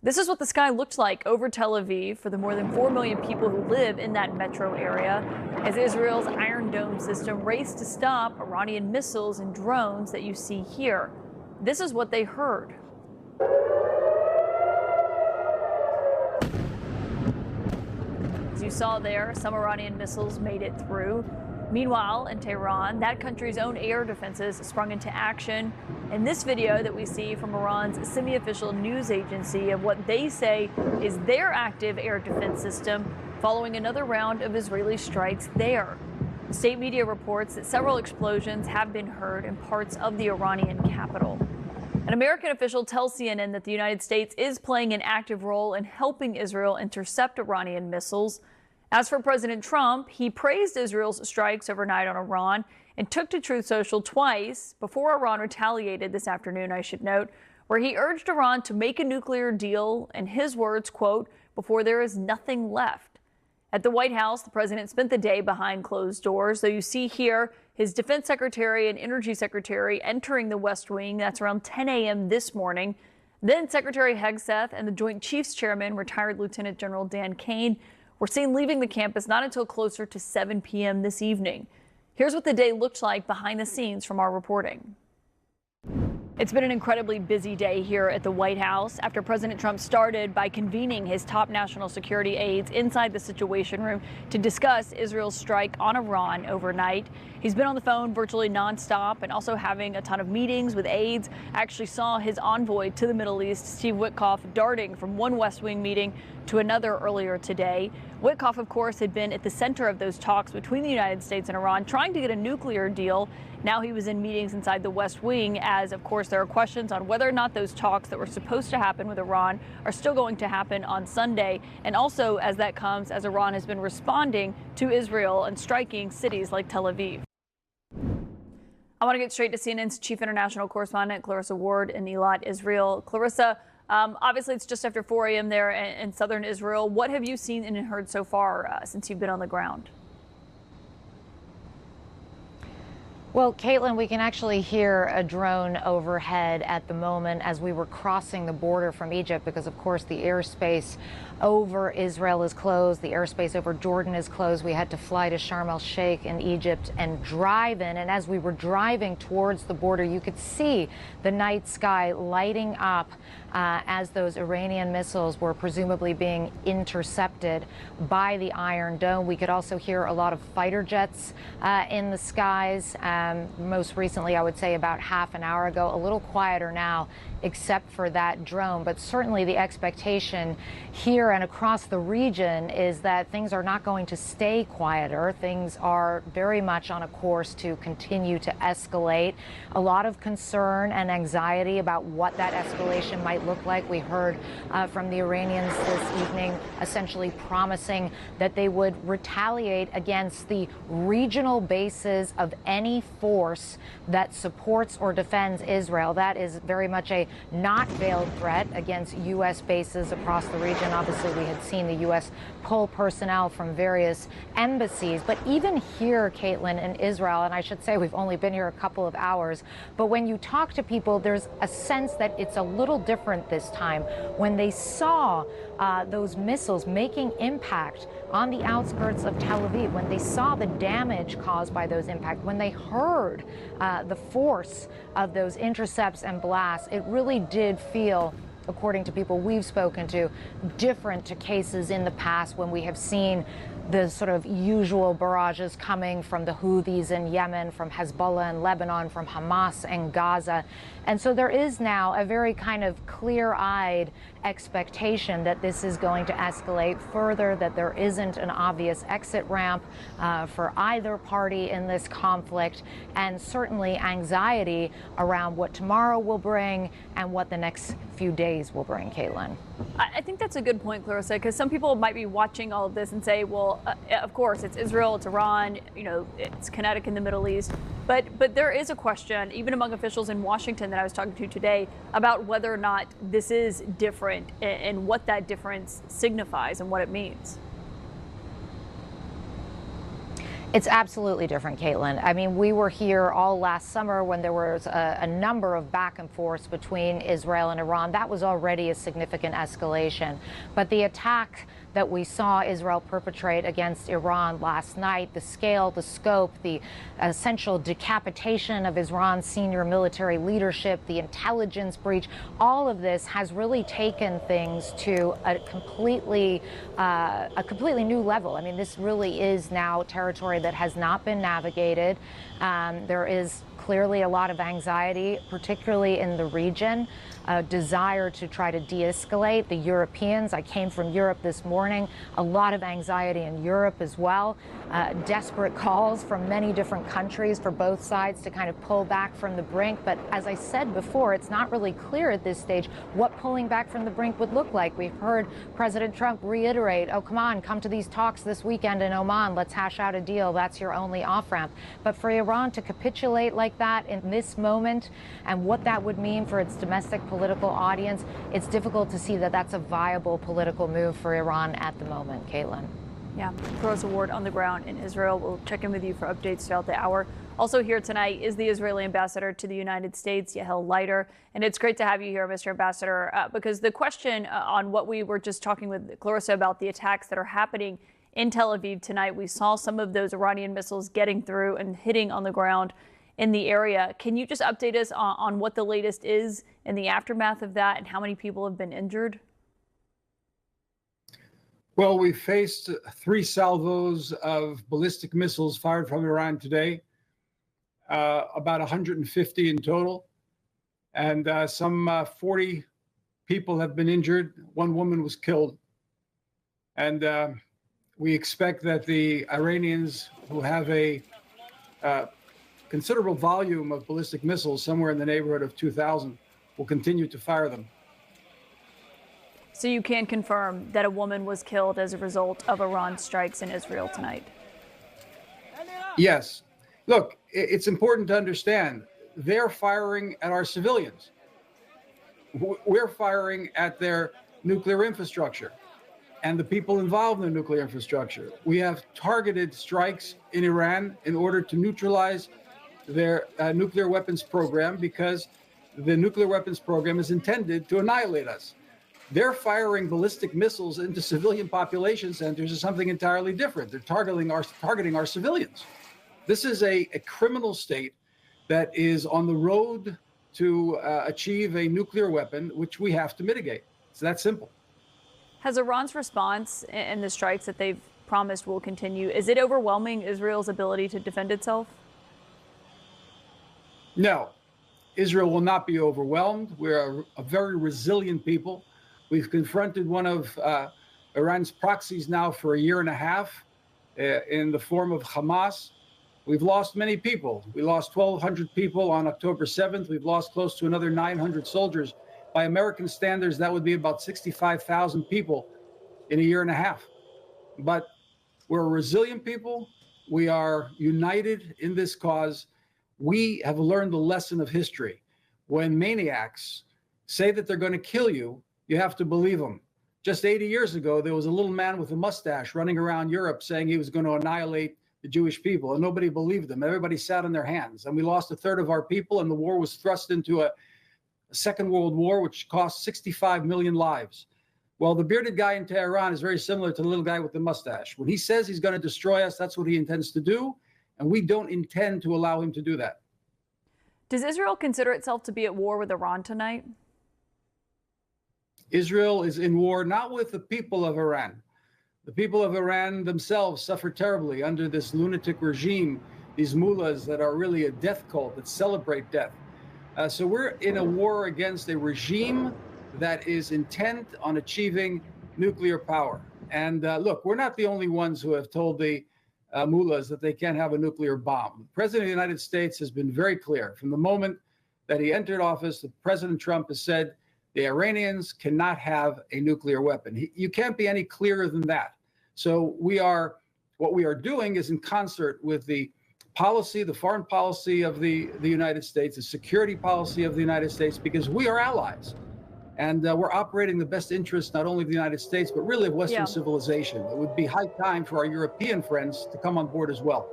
This is what the sky looked like over Tel Aviv for the more than 4 million people who live in that metro area as Israel's Iron Dome system raced to stop Iranian missiles and drones that you see here. This is what they heard. As you saw there, some Iranian missiles made it through. Meanwhile, in Tehran, that country's own air defenses sprung into action. In this video that we see from Iran's semi-official news agency of what they say is their active air defense system following another round of Israeli strikes there. State media reports that several explosions have been heard in parts of the Iranian capital. An American official tells CNN that the United States is playing an active role in helping Israel intercept Iranian missiles. As for President Trump, he praised Israel's strikes overnight on Iran and took to Truth Social twice before Iran retaliated this afternoon, I should note, where he urged Iran to make a nuclear deal, in his words, quote, before there is nothing left. At the White House, the president spent the day behind closed doors, though you see here his defense secretary and energy secretary entering the West Wing. That's around 10 a.m. this morning. Then Secretary Hegseth and the Joint Chiefs Chairman, retired Lieutenant General Dan Kane, were seen leaving the campus not until closer to 7 p.m. this evening. Here's what the day looked like behind the scenes from our reporting. It's been an incredibly busy day here at the White House after President Trump started by convening his top national security aides inside the Situation Room to discuss Israel's strike on Iran overnight. He's been on the phone virtually nonstop and also having a ton of meetings with aides. I actually saw his envoy to the Middle East, Steve Witkoff, darting from one West Wing meeting to another earlier today. Witkoff, of course, had been at the center of those talks between the United States and Iran, trying to get a nuclear deal. Now he was in meetings inside the West Wing as, of course, there are questions on whether or not those talks that were supposed to happen with Iran are still going to happen on Sunday. And also as that comes as Iran has been responding to Israel and striking cities like Tel Aviv. I want to get straight to CNN's chief international correspondent, Clarissa Ward in Eilat, Israel. Clarissa, obviously it's just after 4 a.m. there in southern Israel. What have you seen and heard so far since you've been on the ground? Well, Caitlin, we can actually hear a drone overhead at the moment as we were crossing the border from Egypt because, of course, the airspace over Israel is closed. The airspace over Jordan is closed. We had to fly to Sharm el-Sheikh in Egypt and drive in. And as we were driving towards the border, you could see the night sky lighting up as those Iranian missiles were presumably being intercepted by the Iron Dome. We could also hear a lot of fighter jets in the skies. Most recently, I would say about half an hour ago, a little quieter now, except for that drone. But certainly the expectation here and across the region is that things are not going to stay quieter. Things are very much on a course to continue to escalate. A lot of concern and anxiety about what that escalation might look like. We heard from the Iranians this evening essentially promising that they would retaliate against the regional bases of any force that supports or defends Israel. That is very much a not veiled threat against U.S. bases across the region. Obviously, we had seen the U.S. pull personnel from various embassies. But even here, Caitlin, in Israel, and I should say we've only been here a couple of hours, but when you talk to people, there's a sense that it's a little different this time. When they saw those missiles making impact on the outskirts of Tel Aviv, when they saw the damage caused by those impacts, when they heard the force of those intercepts and blasts, it really did feel, according to people we've spoken to, different to cases in the past when we have seen the sort of usual barrages coming from the Houthis in Yemen, from Hezbollah in Lebanon, from Hamas and Gaza. And so there is now a very kind of clear-eyed expectation that this is going to escalate further, that there isn't an obvious exit ramp for either party in this conflict, and certainly anxiety around what tomorrow will bring and what the next few days will bring, Caitlin. I think that's a good point, Clarissa, because some people might be watching all of this and say, well, of course, it's Israel, it's Iran, you know, it's kinetic in the Middle East. But there is a question, even among officials in Washington that I was talking to today, about whether or not this is different and what that difference signifies and what it means. It's absolutely different, Caitlin. I mean, we were here all last summer when there was a number of back and forths between Israel and Iran. That was already a significant escalation. But the attack that we saw Israel perpetrate against Iran last night, the scale, the scope, the essential decapitation of Iran's senior military leadership, the intelligence breach, all of this has really taken things to a completely new level. I mean, this really is now territory that has not been navigated. There is clearly a lot of anxiety, particularly in the region, a desire to try to de-escalate. The Europeans, I came from Europe this morning, a lot of anxiety in Europe as well. Desperate calls from many different countries for both sides to kind of pull back from the brink. But as I said before, it's not really clear at this stage what pulling back from the brink would look like. We've heard President Trump reiterate, oh, come on, come to these talks this weekend in Oman. Let's hash out a deal. That's your only off-ramp. But for Iran to capitulate like that in this moment and what that would mean for its domestic political audience, it's difficult to see that that's a viable political move for Iran at the moment, Caitlin. Yeah, Rosa Ward on the ground in Israel. We'll check in with you for updates throughout the hour. Also here tonight is the Israeli ambassador to the United States, Yael Leiter. And it's great to have you here, Mr. Ambassador, because the question on what we were just talking with Clarissa about, the attacks that are happening in Tel Aviv tonight, we saw some of those Iranian missiles getting through and hitting on the ground in the area. Can you just update us on what the latest is in the aftermath of that and how many people have been injured? Well, we faced 3 salvos of ballistic missiles fired from Iran today, about 150 in total, and some 40 people have been injured. 1 woman was killed. And we expect that the Iranians, who have a considerable volume of ballistic missiles, somewhere in the neighborhood of 2,000, will continue to fire them. So you can confirm that a woman was killed as a result of Iran's strikes in Israel tonight? Yes. Look, it's important to understand they're firing at our civilians. We're firing at their nuclear infrastructure and the people involved in the nuclear infrastructure. We have targeted strikes in Iran in order to neutralize their nuclear weapons program, because the nuclear weapons program is intended to annihilate us. They're firing ballistic missiles into civilian population centers is something entirely different. They're targeting our civilians. This is a criminal state that is on the road to achieve a nuclear weapon, which we have to mitigate. It's that simple. Has Iran's response and the strikes that they've promised will continue, is it overwhelming Israel's ability to defend itself? No, Israel will not be overwhelmed. We're a very resilient people. We've confronted one of Iran's proxies now for 1.5 years in the form of Hamas. We've lost many people. We lost 1,200 people on October 7th. We've lost close to another 900 soldiers. By American standards, that would be about 65,000 people in 1.5 years. But we're a resilient people. We are united in this cause. We have learned the lesson of history. When maniacs say that they're going to kill you, you have to believe them. Just 80 years ago, there was a little man with a mustache running around Europe saying he was going to annihilate the Jewish people, and nobody believed him. Everybody sat on their hands, and we lost 1/3 of our people, and the war was thrust into a Second World War, which cost 65 million lives. Well, the bearded guy in Tehran is very similar to the little guy with the mustache. When he says he's going to destroy us, that's what he intends to do, and we don't intend to allow him to do that. Does Israel consider itself to be at war with Iran tonight? Israel is in war not with the people of Iran. The people of Iran themselves suffer terribly under this lunatic regime, these mullahs that are really a death cult that celebrate death. So we're in a war against a regime that is intent on achieving nuclear power. And look, we're not the only ones who have told the mullahs that they can't have a nuclear bomb. The President of the United States has been very clear. From the moment that he entered office, President Trump has said the Iranians cannot have a nuclear weapon. You can't be any clearer than that. So what we are doing is in concert with the policy, the foreign policy of the United States, the security policy of the United States, because we are allies. And we're operating the best interest not only of the United States, but really of Western civilization. It would be high time for our European friends to come on board as well.